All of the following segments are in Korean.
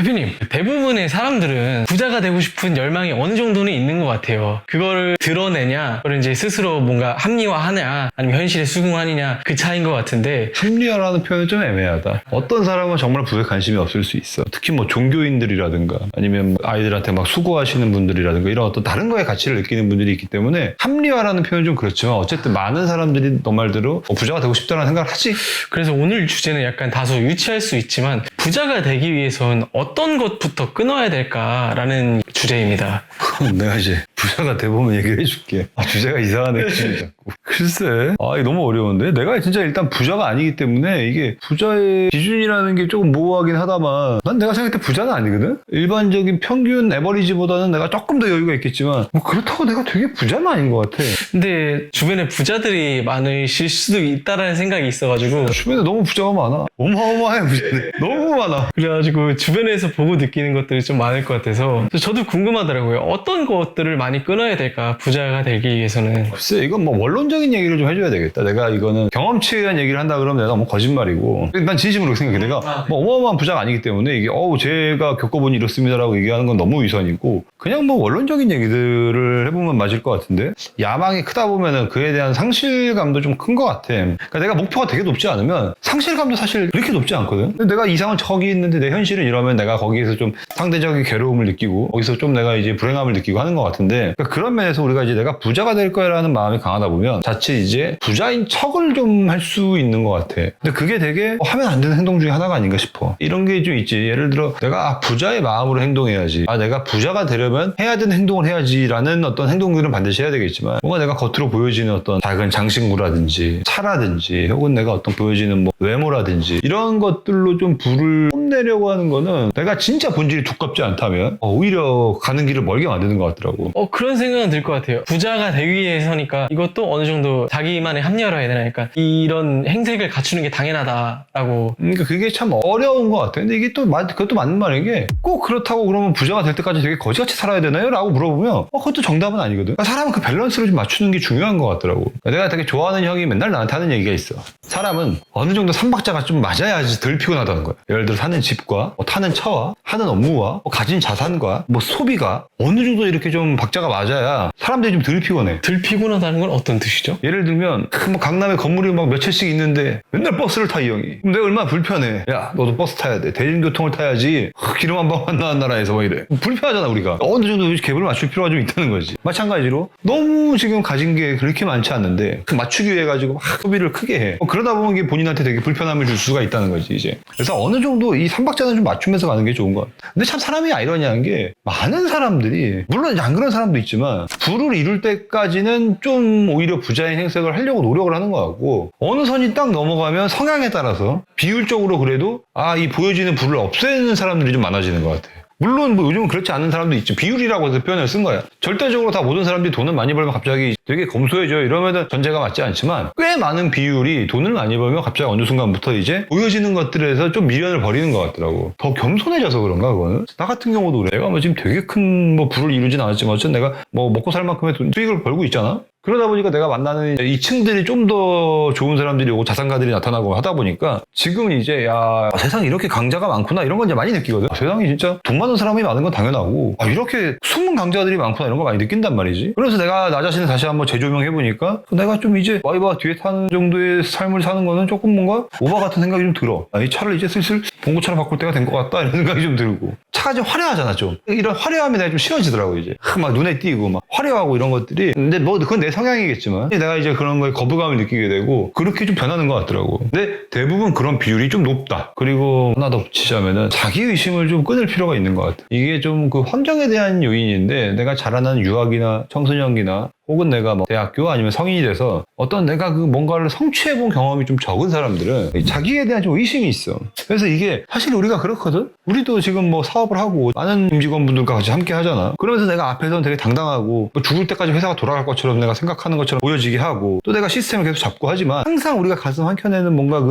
대표님, 대부분의 사람들은 부자가 되고 싶은 열망이 어느 정도는 있는 것 같아요. 그거를 드러내냐, 그걸 이제 스스로 뭔가 합리화하냐, 아니면 현실에 수긍하느냐, 그 차이인 것 같은데. 합리화라는 표현은 좀 애매하다. 어떤 사람은 정말 부에 관심이 없을 수 있어. 특히 뭐 종교인들이라든가 아니면 아이들한테 막 수고하시는 분들이라든가 이런 어떤 다른 거에 가치를 느끼는 분들이 있기 때문에 합리화라는 표현은 좀 그렇지만 어쨌든 많은 사람들이 너 말대로 부자가 되고 싶다는 생각을 하지. 그래서 오늘 주제는 약간 다소 유치할 수 있지만 부자가 되기 위해선 어떤 것부터 끊어야 될까라는 주제입니다. 그럼 내가 이제 부자가 돼보면 얘기를 해줄게. 주제가 이상하네 지금 자꾸. 글쎄, 이게 너무 어려운데. 내가 진짜 일단 부자가 아니기 때문에 이게 부자의 기준이라는 게 조금 모호하긴 하다만 난 내가 생각할 때 부자는 아니거든. 일반적인 평균 에버리지보다는 내가 조금 더 여유가 있겠지만 뭐 그렇다고 내가 되게 부자는 아닌 것 같아. 근데 주변에 부자들이 많으실 수도 있다라는 생각이 있어가지고 주변에 너무 부자가 많아. 어마어마해 부자들. 너무 많아. 그래가지고 주변에서 보고 느끼는 것들이 좀 많을 것 같아서 저도 궁금하더라고요. 어떤 것들을 많이 끊어야 될까, 부자가 되기 위해서는. 글쎄, 이건 뭐 원론적인 얘기를 좀 해줘야 되겠다. 내가 이거는 경험치에 의한 얘기를 한다 그러면 내가 뭐 거짓말이고, 난 진심으로 생각해. 내가 뭐 어마어마한 부자가 아니기 때문에 이게 제가 겪어보니 이렇습니다라고 얘기하는 건 너무 위선이고, 그냥 뭐 원론적인 얘기들을 해보면 맞을 것 같은데, 야망이 크다 보면은 그에 대한 상실감도 좀 큰 것 같아. 그러니까 내가 목표가 되게 높지 않으면 상실감도 사실 그렇게 높지 않거든. 근데 내가 이상은 저기 있는데 내 현실은 이러면 내가 거기에서 좀 상대적인 괴로움을 느끼고 거기서 좀 내가 이제 불행함을 느끼고 하는 것 같은데, 그러니까 그런 면에서 우리가 이제 내가 부자가 될 거라는 마음이 강하다 보면 자칫 이제 부자인 척을 좀 할 수 있는 것 같아. 근데 그게 되게 하면 안 되는 행동 중에 하나가 아닌가 싶어. 이런 게 좀 있지. 예를 들어 내가 부자의 마음으로 행동해야지, 내가 부자가 되려면 해야 되는 행동을 해야지라는 어떤 행동들은 반드시 해야 되겠지만, 뭔가 내가 겉으로 보여지는 어떤 작은 장신구라든지 차라든지 혹은 내가 어떤 보여지는 뭐 외모라든지 이런 것들로 좀 부를 뽐내려고 하는 거는 내가 진짜 본질이 두껍지 않다면 오히려 가는 길을 멀게 만드는 것 같더라고. 그런 생각은 들 것 같아요. 부자가 되기 위해서니까 이것도 어느 정도 자기만의 합리화로 해야 되나니까 이런 행색을 갖추는 게 당연하다라고. 그러니까 그게 참 어려운 것 같아. 근데 이게 또 그것도 맞는 말인 게, 꼭 그렇다고 그러면 부자가 될 때까지 되게 거지같이 살아야 되나요? 라고 물어보면 그것도 정답은 아니거든. 그러니까 사람은 그 밸런스를 좀 맞추는 게 중요한 것 같더라고. 그러니까 내가 되게 좋아하는 형이 맨날 나한테 하는 얘기가 있어. 사람은 어느 정도 삼박자가 좀 맞아야지 덜 피곤하다는 거야. 예를 들어 사는 집과 타는 차와 하는 업무와 가진 자산과 소비가 어느 정도 이렇게 좀 박자가 맞아야 사람들이 좀 덜 피곤해. 덜 피곤하다는 건 어떤 뜻이죠? 예를 들면 강남에 건물이 막 몇 채씩 있는데 맨날 버스를 타, 이 형이. 그럼 내가 얼마나 불편해. 야, 너도 버스 타야 돼. 대중교통을 타야지. 기름 한 방울 안 나는 나라에서 막 이래. 불편하잖아 우리가. 어느 정도 갭을 맞출 필요가 좀 있다는 거지. 마찬가지로 너무 지금 가진 게 그렇게 많지 않는데 맞추기 위해 가지고 막 소비를 크게 해. 그러다 보면 이게 본인한테 되게 불편함을 줄 수가 있다는 거지 이제. 그래서 어느 정도 이 삼박자는 좀 맞추면서 가는 게 좋은 것 같아. 근데 참 사람이 아이러니한 게, 많은 사람들이 물론 안 그런 사람도 있지만 부를 이룰 때까지는 좀 오히려 부자의 행색을 하려고 노력을 하는 것 같고, 어느 선이 딱 넘어가면 성향에 따라서 비율적으로 그래도 이 보여지는 부를 없애는 사람들이 좀 많아지는 것 같아. 물론 뭐 요즘은 그렇지 않은 사람도 있지. 비율이라고 해서 표현을 쓴 거야. 절대적으로 다 모든 사람들이 돈을 많이 벌면 갑자기 되게 검소해져 이러면은 전제가 맞지 않지만, 꽤 많은 비율이 돈을 많이 벌면 갑자기 어느 순간부터 이제 보여지는 것들에서 좀 미련을 버리는 것 같더라고. 더 겸손해져서 그런가 그거는. 나 같은 경우도 그래. 내가 뭐 지금 되게 큰 부를 이루진 않았지만 어쨌든 내가 뭐 먹고 살 만큼의 수익을 벌고 있잖아. 그러다 보니까 내가 만나는 이 층들이 좀 더 좋은 사람들이 오고 자산가들이 나타나고 하다 보니까 지금은 이제 세상에 이렇게 강자가 많구나 이런 건 이제 많이 느끼거든. 세상에 진짜 돈 많은 사람이 많은 건 당연하고 이렇게 숨은 강자들이 많구나 이런 걸 많이 느낀단 말이지. 그래서 내가 나 자신을 다시 한번 재조명해보니까 내가 좀 이제 와이프가 뒤에 타는 정도의 삶을 사는 거는 조금 뭔가 오바 같은 생각이 좀 들어. 이 차를 이제 슬슬 봉고차로 바꿀 때가 된 것 같다 이런 생각이 좀 들고. 차가 좀 화려하잖아 좀. 이런 화려함이 내가 좀 싫어지더라고 이제. 막 눈에 띄고 막 화려하고 이런 것들이. 근데 뭐 그건 내 성향이겠지만 내가 이제 그런 거에 거부감을 느끼게 되고 그렇게 좀 변하는 것 같더라고. 근데 대부분 그런 비율이 좀 높다. 그리고 하나 더 붙이자면은 자기의심을 좀 끊을 필요가 있는 것 같아. 이게 좀 그 환경에 대한 요인인데, 내가 자라난 유학이나 청소년기나 혹은 내가 뭐 대학교 아니면 성인이 돼서 어떤 내가 그 뭔가를 성취해본 경험이 좀 적은 사람들은 자기에 대한 좀 의심이 있어. 그래서 이게 사실 우리가 그렇거든. 우리도 지금 뭐 사업을 하고 많은 임직원분들과 같이 함께 하잖아. 그러면서 내가 앞에서는 되게 당당하고 죽을 때까지 회사가 돌아갈 것처럼 내가 생각하는 것처럼 보여지게 하고, 또 내가 시스템을 계속 잡고 하지만 항상 우리가 가슴 한켠에는 뭔가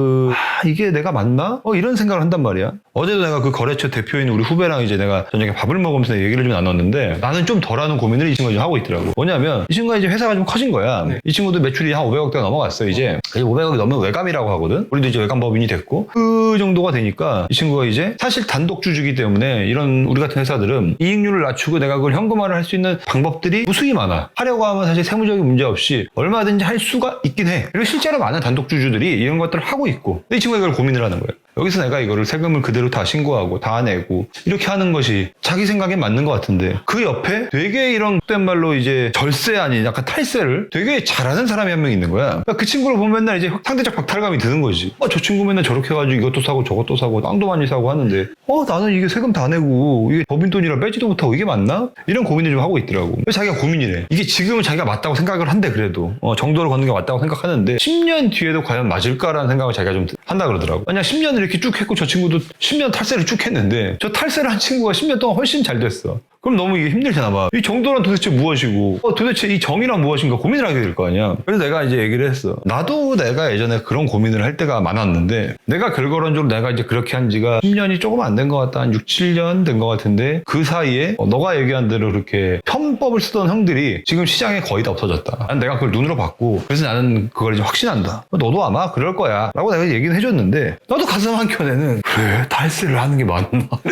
이게 내가 맞나? 이런 생각을 한단 말이야. 어제도 내가 그 거래처 대표인 우리 후배랑 이제 내가 저녁에 밥을 먹으면서 얘기를 좀 나눴는데, 나는 좀 덜하는 고민을 이 친구가 좀 하고 있더라고. 뭐냐면 이 친구가 친구가 이제 회사가 좀 커진 거야. 네. 이 친구도 매출이 한 500억대가 넘어갔어. 이제 500억이 넘으면 외감이라고 하거든. 우리도 이제 외감법인이 됐고 그 정도가 되니까 이 친구가 이제 사실 단독주주기 때문에 이런 우리 같은 회사들은 이익률을 낮추고 내가 그걸 현금화를 할 수 있는 방법들이 무수히 많아. 하려고 하면 사실 세무적인 문제 없이 얼마든지 할 수가 있긴 해. 그리고 실제로 많은 단독주주들이 이런 것들을 하고 있고 근데 이 친구가 이걸 고민을 하는 거예요. 여기서 내가 이거를 세금을 그대로 다 신고하고 다 내고 이렇게 하는 것이 자기 생각에 맞는 것 같은데 그 옆에 되게 이런 된 말로 이제 절세 아닌 약간 탈세를 되게 잘하는 사람이 한 명 있는 거야. 그러니까 그 친구를 보면 맨날 이제 상대적 박탈감이 드는 거지. 저 친구 맨날 저렇게 해가지고 이것도 사고 저것도 사고 땅도 많이 사고 하는데 나는 이게 세금 다 내고 이게 법인 돈이라 빼지도 못하고 이게 맞나? 이런 고민을 좀 하고 있더라고. 그래서 자기가 고민이래. 이게 지금은 자기가 맞다고 생각을 한대 그래도 정도를 걷는 게 맞다고 생각하는데 10년 뒤에도 과연 맞을까라는 생각을 자기가 좀 한다 그러더라고. 만약 10년을 이렇게 쭉 했고 저 친구도 10년 탈세를 쭉 했는데 저 탈세를 한 친구가 10년 동안 훨씬 잘 됐어. 그럼 너무 이게 힘들잖아 봐. 이 정도란 도대체 무엇이고 도대체 이 정의란 무엇인가 고민을 하게 될 거 아니야. 그래서 내가 이제 얘기를 했어. 나도 내가 예전에 그런 고민을 할 때가 많았는데 내가 결과론적으로 내가 이제 그렇게 한 지가 10년이 조금 안 된 것 같다. 한 6, 7년 된 것 같은데 그 사이에 너가 얘기한 대로 그렇게 편법을 쓰던 형들이 지금 시장에 거의 다 없어졌다. 난 내가 그걸 눈으로 봤고 그래서 나는 그걸 이제 확신한다. 너도 아마 그럴 거야 라고 내가 얘기는 해줬는데 나도 가슴 한켠에는 그래 탈세를 하는 게 맞나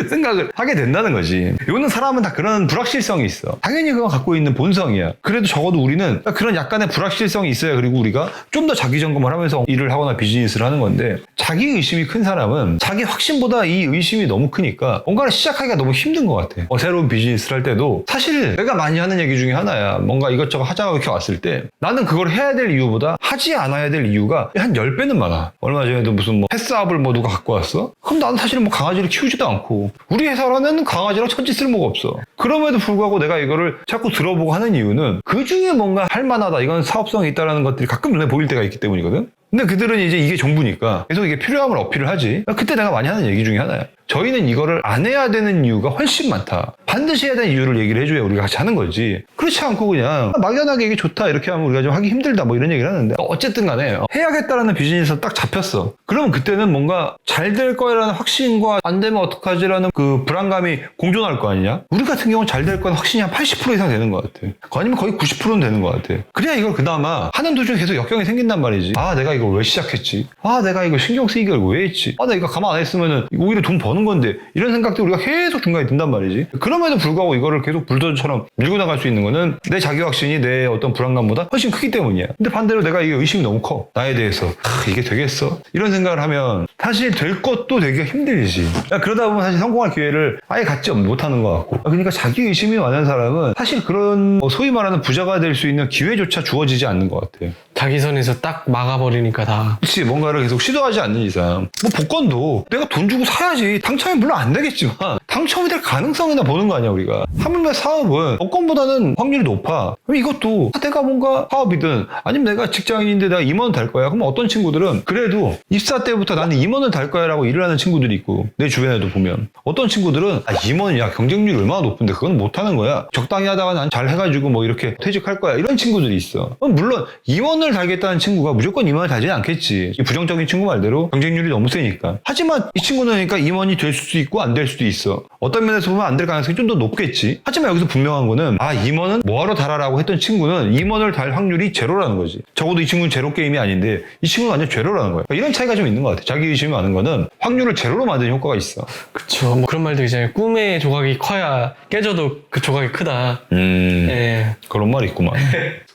생각을 하게 된다는 거지. 이거는 사람은 다 그런 불확실성이 있어. 당연히 그건 갖고 있는 본성이야. 그래도 적어도 우리는 그런 약간의 불확실성이 있어야 그리고 우리가 좀 더 자기 점검을 하면서 일을 하거나 비즈니스를 하는 건데 자기 의심이 큰 사람은 자기 확신보다 이 의심이 너무 크니까 뭔가를 시작하기가 너무 힘든 것 같아. 새로운 비즈니스를 할 때도 사실 내가 많이 하는 얘기 중에 하나야. 뭔가 이것저것 하자고 이렇게 왔을 때 나는 그걸 해야 될 이유보다 하지 않아야 될 이유가 한 10배는 많아. 얼마 전에도 무슨 패스업을 누가 갖고 왔어? 그럼 나는 사실 강아지를 키우지도 않고 우리 회사라는 강아지랑 천지 쓸모가 없어. 그럼에도 불구하고 내가 이거를 자꾸 들어보고 하는 이유는 그 중에 뭔가 할 만하다. 이건 사업성이 있다는 것들이 가끔 눈에 보일 때가 있기 때문이거든. 근데 그들은 이제 이게 정부니까 계속 이게 필요함을 어필을 하지. 그때 내가 많이 하는 얘기 중에 하나야. 저희는 이거를 안 해야 되는 이유가 훨씬 많다. 반드시 해야 되는 이유를 얘기를 해줘야 우리가 같이 하는 거지. 그렇지 않고 그냥 막연하게 이게 좋다 이렇게 하면 우리가 좀 하기 힘들다 뭐 이런 얘기를 하는데 어쨌든 간에 해야겠다라는 비즈니스가 딱 잡혔어. 그러면 그때는 뭔가 잘 될 거라는 확신과 안 되면 어떡하지라는 그 불안감이 공존할 거 아니냐. 우리 같은 경우는 잘 될 건 확신이 한 80% 이상 되는 것 같아. 아니면 거의 90%는 되는 것 같아. 그래야 이걸 그나마 하는 도중에 계속 역경이 생긴단 말이지. 내가 이걸 왜 시작했지? 내가 이거 신경 쓰이기를 왜 했지? 내가 이거 가만 안 했으면은 오히려 돈 버는 건데 이런 생각들이 우리가 계속 중간에 든단 말이지. 그럼에도 불구하고 이거를 계속 불도저처럼 밀고 나갈 수 있는 거는 내 자기 확신이 내 어떤 불안감보다 훨씬 크기 때문이야. 근데 반대로 내가 이게 의심이 너무 커. 나에 대해서 이게 되겠어? 이런 생각을 하면 사실 될 것도 되기가 힘들지. 그러다 보면 사실 성공할 기회를 아예 갖지 못하는 것 같고. 그러니까 자기 의심이 많은 사람은 사실 그런 소위 말하는 부자가 될 수 있는 기회조차 주어지지 않는 것 같아. 자기 선에서 딱 막아버리니까 다. 그치. 뭔가를 계속 시도하지 않는 이상 복권도 내가 돈 주고 사야지. 당첨이 물론 안 되겠지만 당첨이 될 가능성이나 보는 거 아니야 우리가. 하물며 사업은 복권보다는 확률이 높아. 그럼 이것도 내가 뭔가 사업이든 아니면 내가 직장인인데 내가 임원 달 거야. 그럼 어떤 친구들은 그래도 입사 때부터 나는 임원을 달 거야 라고 일을 하는 친구들이 있고 내 주변에도 보면 어떤 친구들은 임원이야 경쟁률이 얼마나 높은데 그건 못하는 거야. 적당히 하다가 난 잘 해가지고 뭐 이렇게 퇴직할 거야 이런 친구들이 있어. 물론 임원을 달겠다는 친구가 무조건 임원을 달지는 않겠지. 이 부정적인 친구 말대로 경쟁률이 너무 세니까. 하지만 이 친구는 그러니까 임원이 될 수도 있고 안 될 수도 있어. 어떤 면에서 보면 안 될 가능성이 좀 더 높겠지. 하지만 여기서 분명한 거는 임원은 뭐하러 달아라고 했던 친구는 임원을 달 확률이 제로라는 거지. 적어도 이 친구는 제로 게임이 아닌데 이 친구는 완전 제로라는 거야. 이런 차이가 좀 있는 것 같아. 자기 의심이 많은 거는 확률을 제로로 만드는 효과가 있어. 그쵸. 뭐 그런 말도 있잖아요. 꿈의 조각이 커야 깨져도 그 조각이 크다. 네. 그런 말이 있구만.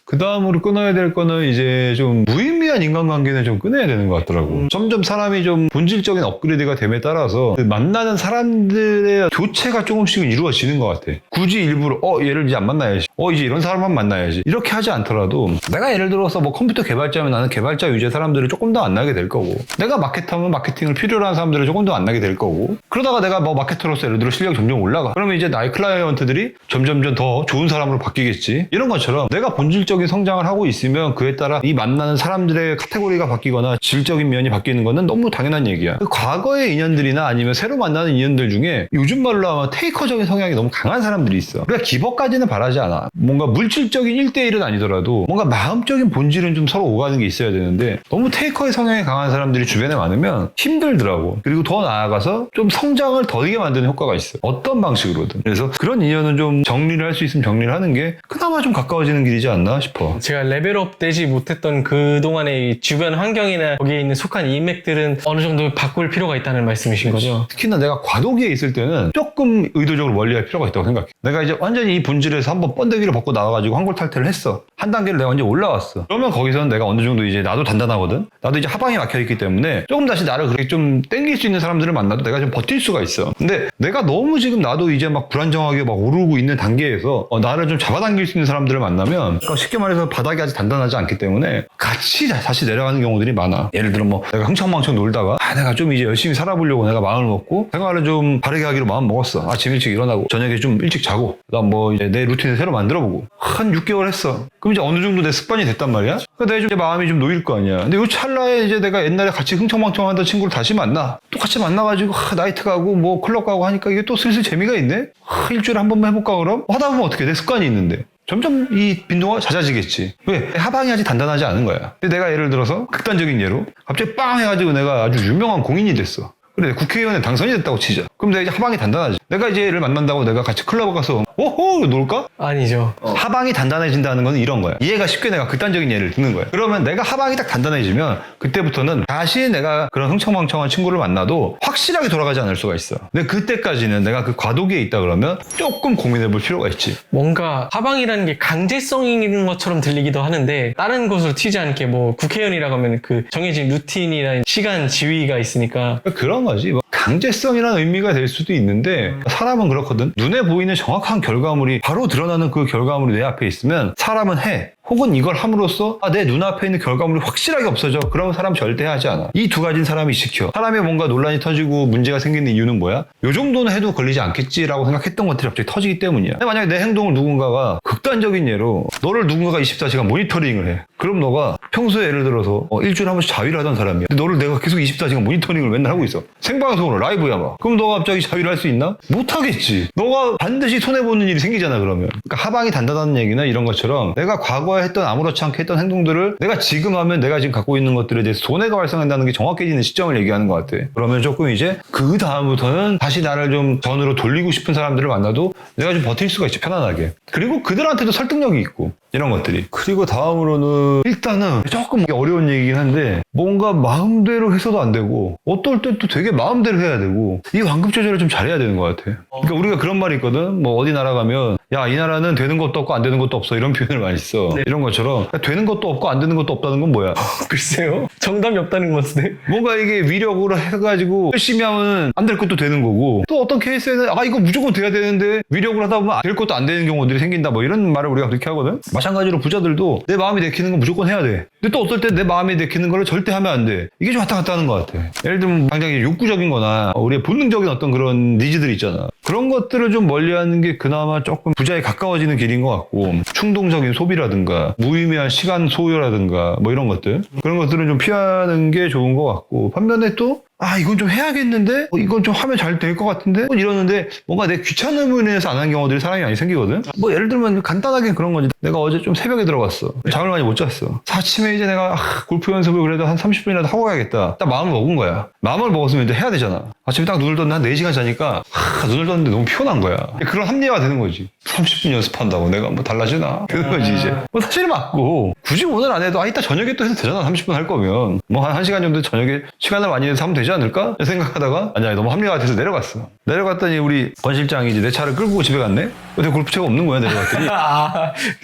그 다음으로 끊어야 될 거는 이제 좀 무의미한 인간관계는 좀 끊어야 되는 것 같더라고. 점점 사람이 좀 본질적인 업그레이드가 됨에 따라서 만나는 사람들의 교체가 조금씩은 이루어지는 것 같아. 굳이 일부러 얘를 이제 안 만나야지. 이제 이런 사람만 만나야지. 이렇게 하지 않더라도 내가 예를 들어서 뭐 컴퓨터 개발자면 나는 개발자 위주의 사람들을 조금 더 안 나게 될 거고 내가 마케터면 마케팅을 필요로 하는 사람들을 조금 더 안 나게 될 거고 그러다가 내가 뭐 마케터로서 예를 들어 실력이 점점 올라가. 그러면 이제 나의 클라이언트들이 점점점 더 좋은 사람으로 바뀌겠지. 이런 것처럼 내가 본질적인 성장을 하고 있으면 그에 따라 이 만나는 사람들의 카테고리가 바뀌거나 질적인 면이 바뀌는 거는 너무 당연한 얘기야. 과거의 인연들이나 아니면 새로 만나는 인연들 중에 요즘 말로 하면 테이커적인 성향이 너무 강한 사람들이 있어. 우리가 기법까지는 바라지 않아. 서로가 뭔가 물질적인 1대1은 아니더라도 뭔가 마음적인 본질은 좀 서로 오가는 게 있어야 되는데 너무 테이커의 성향이 강한 사람들이 주변에 많으면 힘들더라고. 그리고 더 나아가서 좀 성장을 더디게 만드는 효과가 있어. 어떤 방식으로든. 그래서 그런 인연은 좀 정리를 할 수 있으면 정리를 하는 게 그나마 좀 가까워지는 길이지 않나 싶어. 제가 레벨업 되지 못했던 그동안의 주변 환경이나 거기에 있는 속한 인맥들은 어느 정도 바꿀 필요가 있다는 말씀이신 거죠? 특히나 내가 과도기에 있을 때는 조금 의도적으로 멀리할 필요가 있다고 생각해. 내가 이제 완전히 이 본질에서 한번 번데기를 벗고 나와가지고 환골탈태를 했어. 한 단계를 내가 완전히 올라왔어. 그러면 거기서는 내가 어느 정도 이제 나도 단단하거든. 나도 이제 하방이 막혀있기 때문에 조금 다시 나를 그렇게 좀 땡길 수 있는 사람들을 만나도 내가 좀 버틸 수가 있어. 근데 내가 너무 지금 나도 이제 막 불안정하게 막 오르고 있는 단계에서 나를 좀 잡아당길 수 있는 사람들을 만나면 그러니까 쉽게 말해서 바닥이 아직 단단하지 않기 때문에 같이 다시 내려가는 경우들이 많아. 예를 들어 뭐 내가 흥청망청 놀다가 내가 좀 이제 열심히 살아보려고 내가 마음을 먹고 생활을 좀 바르게 하기로 마음 먹었어. 아침 일찍 일어나고 저녁에 좀 일찍 자고 그다음 뭐 이제 내 루틴을 새로 만들어보고 한 6개월 했어. 그럼 이제 어느 정도 내 습관이 됐단 말이야. 그러니까 내가 좀 이제 마음이 좀 놓일 거 아니야. 근데 요 찰나에 이제 내가 옛날에 같이 흥청망청 하던 친구를 다시 만나. 똑같이 만나가지고 나이트 가고 뭐 클럽 가고 하니까 이게 또 슬슬 재미가 있네. 일주일에 한 번만 해볼까 그럼? 하다 보면 어떻게 내 습관이 있는데. 점점 이 빈도가 잦아지겠지. 왜? 하방이 아직 단단하지 않은 거야. 근데 내가 예를 들어서 극단적인 예로 갑자기 빵 해가지고 내가 아주 유명한 공인이 됐어. 그래 국회의원에 당선이 됐다고 치자. 그럼 내가 이제 하방이 단단하지. 내가 이제 얘를 만난다고 내가 같이 클럽 가서 오호 놀까? 아니죠. 하방이 단단해진다는 건 이런 거야. 이해가 쉽게 내가 극단적인 예를 듣는 거야. 그러면 내가 하방이 딱 단단해지면 그때부터는 다시 내가 그런 흥청망청한 친구를 만나도 확실하게 돌아가지 않을 수가 있어. 근데 그때까지는 내가 그 과도기에 있다 그러면 조금 고민해 볼 필요가 있지. 뭔가 하방이라는 게 강제성인 것처럼 들리기도 하는데 다른 곳으로 튀지 않게 뭐 국회의원이라고 하면 그 정해진 루틴이나 시간 지위가 있으니까 그런 거지. 뭐 강제성이라는 의미가 될 수도 있는데 사람은 그렇거든. 눈에 보이는 정확한 결과물이 바로 드러나는 그 결과물이 내 앞에 있으면 사람은 해. 혹은 이걸 함으로써 내 눈앞에 있는 결과물이 확실하게 없어져. 그러면 사람 절대 하지 않아. 이 두 가지는 사람이 지켜. 사람의 뭔가 논란이 터지고 문제가 생기는 이유는 뭐야? 요 정도는 해도 걸리지 않겠지라고 생각했던 것들이 갑자기 터지기 때문이야. 근데 만약에 내 행동을 누군가가 극단적인 예로 너를 누군가가 24시간 모니터링을 해. 그럼 너가 평소에 예를 들어서 일주일에 한 번씩 자위를 하던 사람이야. 근데 너를 내가 계속 24시간 모니터링을 맨날 하고 있어. 생방송으로 라이브야 막. 그럼 너가 갑자기 자위를 할 수 있나? 못 하겠지. 너가 반드시 손해보는 일이 생기잖아 그러면. 그러니까 하방이 단단하다는 얘기는 이런 것처럼 내가 과거에 했던 아무렇지 않게 했던 행동들을 내가 지금 하면 내가 지금 갖고 있는 것들에 대해서 손해가 발생한다는 게 정확해지는 시점을 얘기하는 것 같아. 그러면 조금 이제 그 다음부터는 다시 나를 좀 전으로 돌리고 싶은 사람들을 만나도 내가 좀 버틸 수가 있지 편안하게. 그리고 그들한테도 설득력이 있고 이런 것들이. 그리고 다음으로는 일단은 조금 어려운 얘기긴 한데 뭔가 마음대로 해서도 안 되고 어떨 때 또 되게 마음대로 해야 되고 이 완급 조절을 좀 잘해야 되는 것 같아. 그러니까 우리가 그런 말이 있거든. 뭐 어디 나라 가면 야 이 나라는 되는 것도 없고 안 되는 것도 없어 이런 표현을 많이 써. 네. 이런 것처럼 되는 것도 없고 안 되는 것도 없다는 건 뭐야? 글쎄요. 정답이 없다는 것 같은데. 뭔가 이게 위력으로 해가지고 열심히 하면 안 될 것도 되는 거고 또 어떤 케이스에는 이거 무조건 돼야 되는데 위력으로 하다 보면 될 것도 안 되는 경우들이 생긴다 뭐 이런 말을 우리가 그렇게 하거든. 마찬가지로 부자들도 내 마음이 내키는 건 무조건 해야 돼. 근데 또 어떨 때 내 마음이 내키는 걸 절대 하면 안 돼. 이게 좀 왔다 갔다 하는 것 같아. 예를 들면 당장 욕구적인 거나 우리의 본능적인 어떤 그런 니즈들이 있잖아. 그런 것들을 좀 멀리하는 게 그나마 조금 부자에 가까워지는 길인 것 같고 충동적인 소비라든가 무의미한 시간 소요라든가 뭐 이런 것들 그런 것들은 좀 피하는 게 좋은 것 같고 반면에 또 이건 좀 해야겠는데? 이건 좀 하면 잘 될 것 같은데? 이러는데 뭔가 내 귀찮음으로 인해서 안 한 경우들이 사람이 많이 생기거든? 뭐 예를 들면 간단하게 그런 거지. 내가 어제 좀 새벽에 들어갔어. 잠을 많이 못 잤어. 아침에 이제 내가 골프 연습을 그래도 한 30분이라도 하고 가야겠다. 딱 마음을 먹은 거야. 마음을 먹었으면 이제 해야 되잖아. 아침에 딱 눈을 떴는데 한 4시간 자니까 눈을 떴는데 너무 피곤한 거야. 그런 합리화가 되는 거지. 30분 연습한다고 내가 뭐 달라지나? 그런 거지 이제. 뭐 사실 맞고 굳이 오늘 안 해도 이따 저녁에 또 해도 되잖아. 30분 할 거면. 뭐 한 1시간 정도 저녁에 시간을 많이 내서 하면 되지 않을까? 생각하다가 아니야 너무 합리화가 돼서 내려갔어. 내려갔더니 우리 권 실장이 이제 내 차를 끌고 집에 갔네? 근데 골프채가 없는 거야 내려갔더니.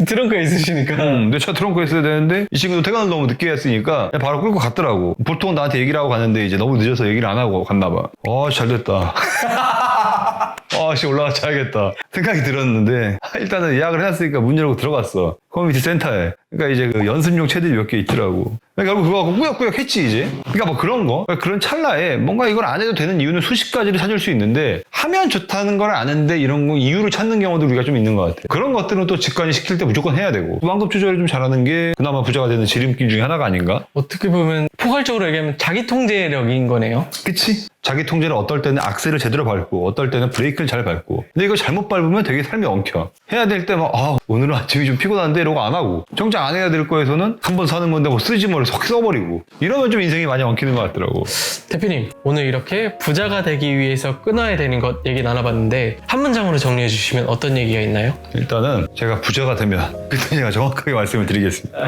트렁크에 있으시니까. 내 차 트렁크에 있어야 되는데 이 친구도 퇴근을 너무 늦게 했으니까 바로 끌고 갔더라고. 보통 나한테 얘기를 하고 갔는데 이제 너무 늦어서 얘기를 안 하고 갔나 봐. 잘 됐다. 올라가 자야겠다 생각이 들었는데 일단은 예약을 해놨으니까 문 열고 들어갔어. 커뮤니티 센터에. 그러니까 이제 그 연습용 채들이 몇 개 있더라고. 그러니까 결국 그거 갖고 꾸역꾸역 했지 이제. 그러니까 뭐 그런 거. 그러니까 그런 찰나에 뭔가 이걸 안 해도 되는 이유는 수십 가지를 찾을 수 있는데 하면 좋다는 걸 아는데 이런 거 이유를 찾는 경우도 우리가 좀 있는 것 같아. 그런 것들은 또 직관이 시킬 때 무조건 해야 되고 완급 조절을 좀 잘하는 게 그나마 부자가 되는 지름길 중에 하나가 아닌가? 어떻게 보면 포괄적으로 얘기하면 자기 통제력인 거네요. 그치? 자기 통제는 어떨 때는 악셀을 제대로 밟고 어떨 때는 브레이크를 잘 밟고 근데 이거 잘못 밟으면 되게 삶이 엉켜. 해야 될 때 막 오늘은 아침이 좀 피곤한데 이러고 안 하고 정작 안 해야 될 거에서는 한 번 사는 건데 뭐 쓰지 뭘 석 써버리고 이러면 좀 인생이 많이 엉키는 것 같더라고. 대표님, 오늘 이렇게 부자가 되기 위해서 끊어야 되는 것 얘기 나눠봤는데 한 문장으로 정리해 주시면 어떤 얘기가 있나요? 일단은 제가 부자가 되면 그때 제가 정확하게 말씀을 드리겠습니다.